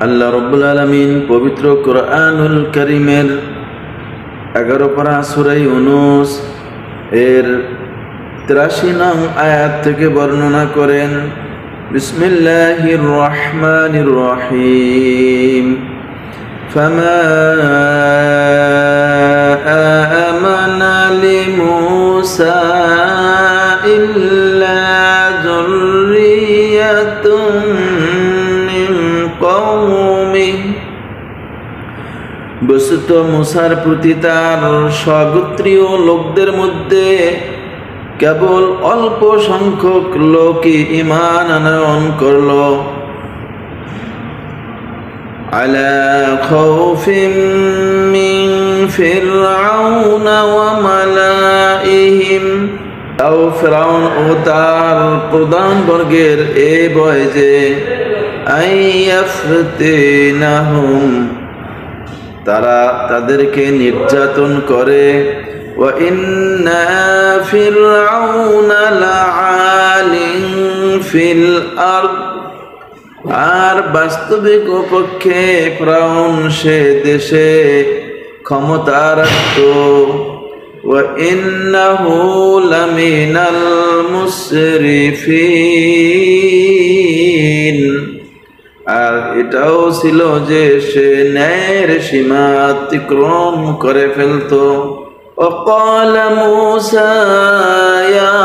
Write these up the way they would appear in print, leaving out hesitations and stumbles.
আল্লাহ রব্বুল আলামিন পবিত্র কোরআনুল কারীমের 11 পারা সূরা ইউনূস এর 83 নং আয়াত থেকে বর্ণনা করেন। বিসমিল্লাহির রহমানির রহিম। ফামা আমানা লিমূসা ইল্লা যুররিয়াতুন মিন কওমিহি। বস্তুত মুসার প্রতি তার স্বগোত্রীয় লোকদের মধ্যে কেবল অল্প সংখ্যক লোকই ঈমান আনয়ন করল। আলা খাউফিম মিন ফিরআউন ওয়া মালাইহিম। তাও ফিরআউন ও তার প্রধান বর্গের এ ভয় যে আইয়াফতিনাহুম, তারা তাদেরকে নির্যাতন করে। ওয়া ইন্না ফিরআউনা লাআলিন ফিল আরদ, আর বাস্তবিক পক্ষে ফিরআউন সে দেশে ক্ষমতা রাখত। ওয়া ইন্নাহু লামিনাল মুসরিফিন, আর এটাও ছিল যে সে ন্যায়ের সীমা অতিক্রম করে ফেলত। وقال موسى يا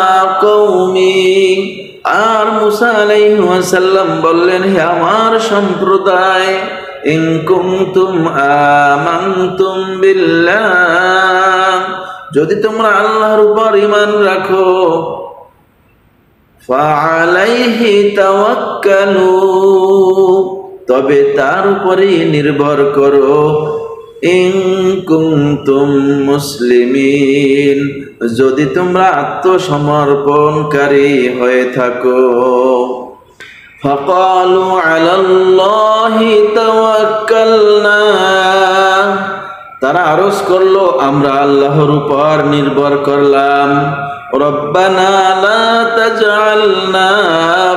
قومي, আর মুসা আলাইহিস সালাম বললেন, হে আমার সম্প্রদায়, ইন কুনতুম আমানতুম বিল্লাহ, যদি তোমরা আল্লাহর উপর ঈমান রাখো, ফাআলাইহি তাওয়াক্কালু, তবে তার উপরই নির্ভর করো। ইন কুনতুম মুসলিমিন, যদি তোমরা আত্মসমর্পণকারী হয়ে থাকো। ফাকালু আলাল্লাহি তাওয়াক্কালনা, তারা আরজ করলো, আমরা আল্লাহর উপর নির্ভর করলাম। রব্বানা লা তাজআলনা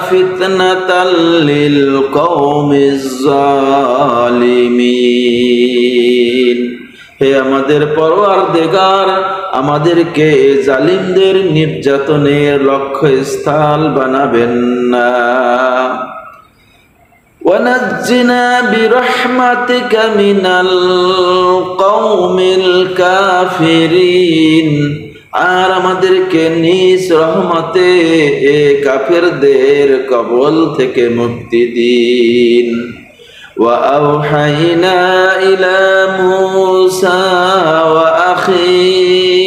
ফিতনাতাল লিল কওমিজ জালিমিন, হে আমাদের পরওয়ারদিগার, আমাদেরকে জালিমদের নির্যাতনের লক্ষ্যস্থল বানাবেন না। ওয়ানাজ্জিনা বিরহমাতিকা মিনাল কওমিল কাফিরিন, আর আমাদেরকে নিজ রহমতে এ কাফেরদের কবল থেকে মুক্তি দিন। ওয়া আওহাইনা ইলা মূসা ওয়া আখিহি,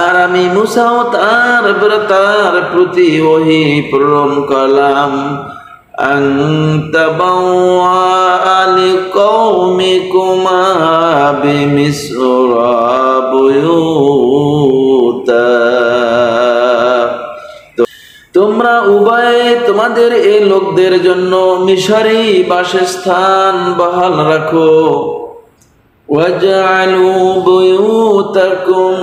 আর আমি মুসা ও তার ভ্রাতার প্রতি ওহী প্রেরণ করলাম। আন তাবাওয়া লিকওমিকুমা বিমিসরা বুয়ুতা, তোমরা উভয়ে তোমাদের এই লোকদের জন্য মিশরী বাসস্থান বহাল রাখো। ওয়াজআলু বুয়ুতাকুম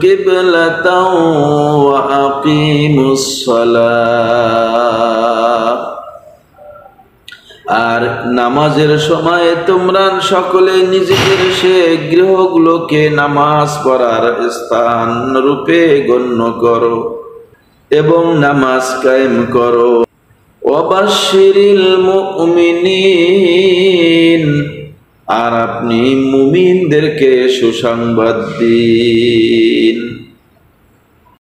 কিবলাতাও ওয়া আকিমুস সালাহ, আর নামাজের সময় তোমরা সকলে নিজেদের সে গৃহগুলোকে নামাজ পড়ার স্থান রূপে গণ্য করো এবং নামাজ কায়েম করো। ওয়াবাশশিরিল মুমিনিন, আর আপনি মুমিনদেরকে সুসংবাদ দিন।